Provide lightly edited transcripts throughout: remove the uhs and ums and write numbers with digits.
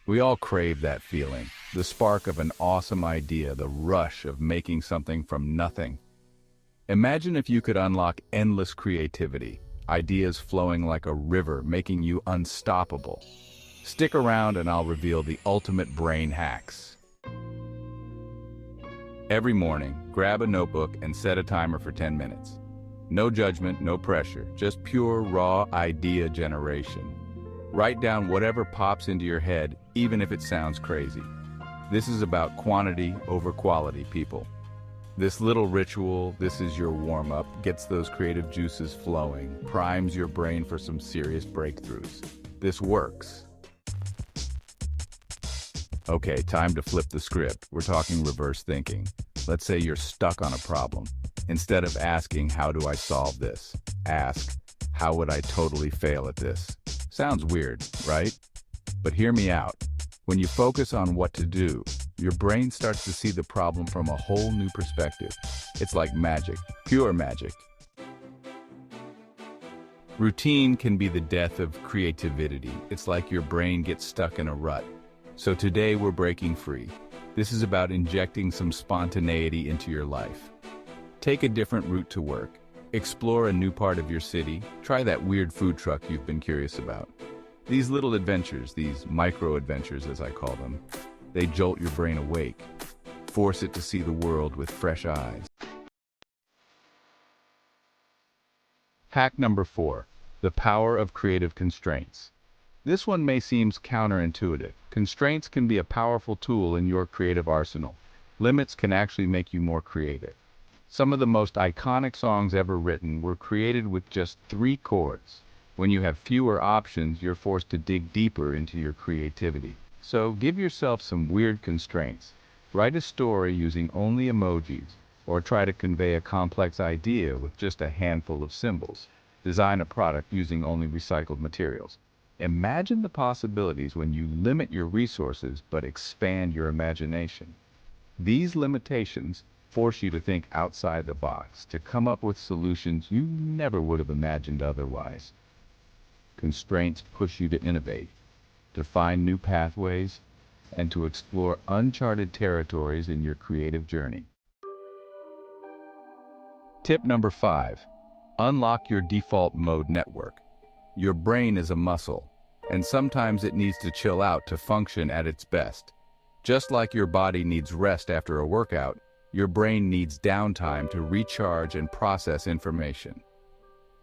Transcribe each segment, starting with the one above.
We all crave that feeling, the spark of an awesome idea, the rush of making something from nothing. Imagine if you could unlock endless creativity, ideas flowing like a river, making you unstoppable. Stick around and I'll reveal the ultimate brain hacks. Every morning, grab a notebook and set a timer for 10 minutes. No judgment, no pressure, just pure, raw idea generation. Write down whatever pops into your head, even if it sounds crazy. This is about quantity over quality, people. This little ritual, this is your warm-up, gets those creative juices flowing, primes your brain for some serious breakthroughs. This works. Okay, time to flip the script. We're talking reverse thinking. Let's say you're stuck on a problem. Instead of asking, how do I solve this? Ask, how would I totally fail at this? Sounds weird, right? But hear me out. When you focus on what to do, your brain starts to see the problem from a whole new perspective. It's like magic, pure magic. Routine can be the death of creativity. It's like your brain gets stuck in a rut. So today we're breaking free. This is about injecting some spontaneity into your life. Take a different route to work. Explore a new part of your city. Try that weird food truck you've been curious about. These little adventures, these micro-adventures as I call them, they jolt your brain awake. Force it to see the world with fresh eyes. Hack number 4, the power of creative constraints. This one may seem counterintuitive. Constraints can be a powerful tool in your creative arsenal. Limits can actually make you more creative. Some of the most iconic songs ever written were created with just 3 chords. When you have fewer options, you're forced to dig deeper into your creativity. So give yourself some weird constraints. Write a story using only emojis, or try to convey a complex idea with just a handful of symbols. Design a product using only recycled materials. Imagine the possibilities when you limit your resources but expand your imagination. These limitations force you to think outside the box, to come up with solutions you never would have imagined otherwise. Constraints push you to innovate, to find new pathways, and to explore uncharted territories in your creative journey. Tip number 5. Unlock your default mode network. Your brain is a muscle, and sometimes it needs to chill out to function at its best. Just like your body needs rest after a workout, your brain needs downtime to recharge and process information.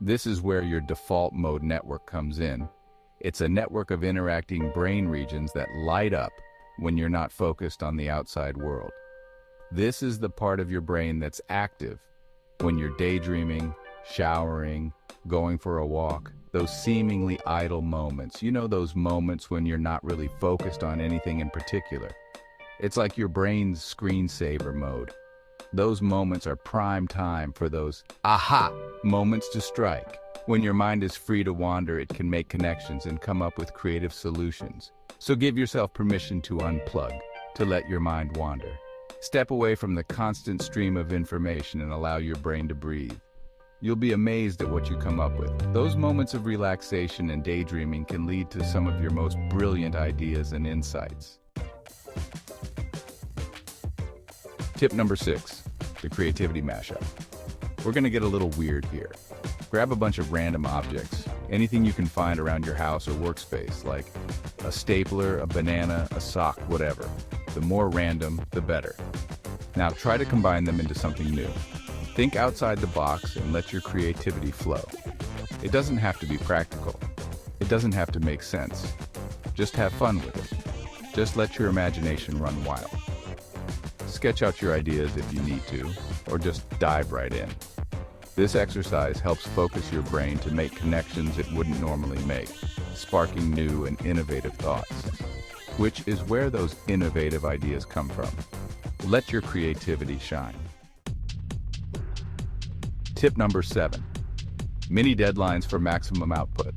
This is where your default mode network comes in. It's a network of interacting brain regions that light up when you're not focused on the outside world. This is the part of your brain that's active when you're daydreaming, showering, going for a walk. Those seemingly idle moments, those moments when you're not really focused on anything in particular. It's like your brain's screensaver mode. Those moments are prime time for those aha moments to strike. When your mind is free to wander, it can make connections and come up with creative solutions. So give yourself permission to unplug, to let your mind wander. Step away from the constant stream of information and allow your brain to breathe. You'll be amazed at what you come up with. Those moments of relaxation and daydreaming can lead to some of your most brilliant ideas and insights. Tip number 6, the creativity mashup. We're gonna get a little weird here. Grab a bunch of random objects, anything you can find around your house or workspace, like a stapler, a banana, a sock, whatever. The more random, the better. Now try to combine them into something new. Think outside the box and let your creativity flow. It doesn't have to be practical. It doesn't have to make sense. Just have fun with it. Just let your imagination run wild. Sketch out your ideas if you need to, or just dive right in. This exercise helps focus your brain to make connections it wouldn't normally make, sparking new and innovative thoughts, which is where those innovative ideas come from. Let your creativity shine. Tip number 7, mini deadlines for maximum output.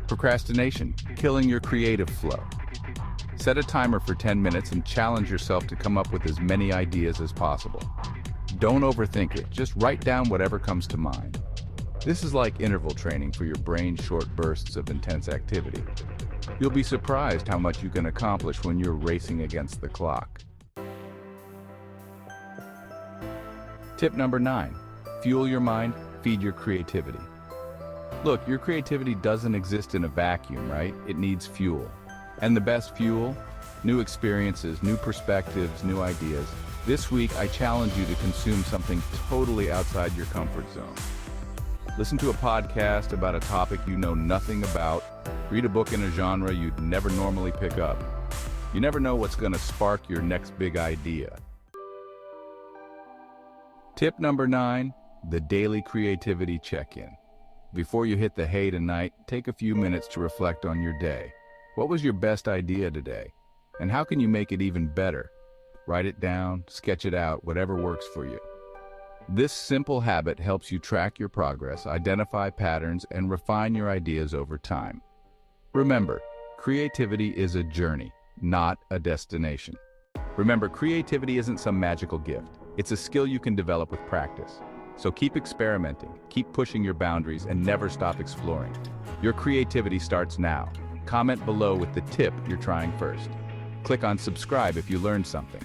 Procrastination, killing your creative flow. Set a timer for 10 minutes and challenge yourself to come up with as many ideas as possible. Don't overthink it, just write down whatever comes to mind. This is like interval training for your brain's short bursts of intense activity. You'll be surprised how much you can accomplish when you're racing against the clock. Tip number 9. Fuel your mind, feed your creativity. Look, your creativity doesn't exist in a vacuum, right? It needs fuel. And the best fuel? New experiences, new perspectives, new ideas. This week, I challenge you to consume something totally outside your comfort zone. Listen to a podcast about a topic you know nothing about. Read a book in a genre you'd never normally pick up. You never know what's going to spark your next big idea. Tip number 9, the daily creativity check-in. Before you hit the hay tonight, take a few minutes to reflect on your day. What was your best idea today? And how can you make it even better? Write it down, sketch it out, whatever works for you. This simple habit helps you track your progress, identify patterns, and refine your ideas over time. Remember, creativity is a journey, not a destination. Remember, creativity isn't some magical gift. It's a skill you can develop with practice. So keep experimenting, keep pushing your boundaries, and never stop exploring. Your creativity starts now. Comment below with the tip you're trying first. Click on subscribe if you learned something.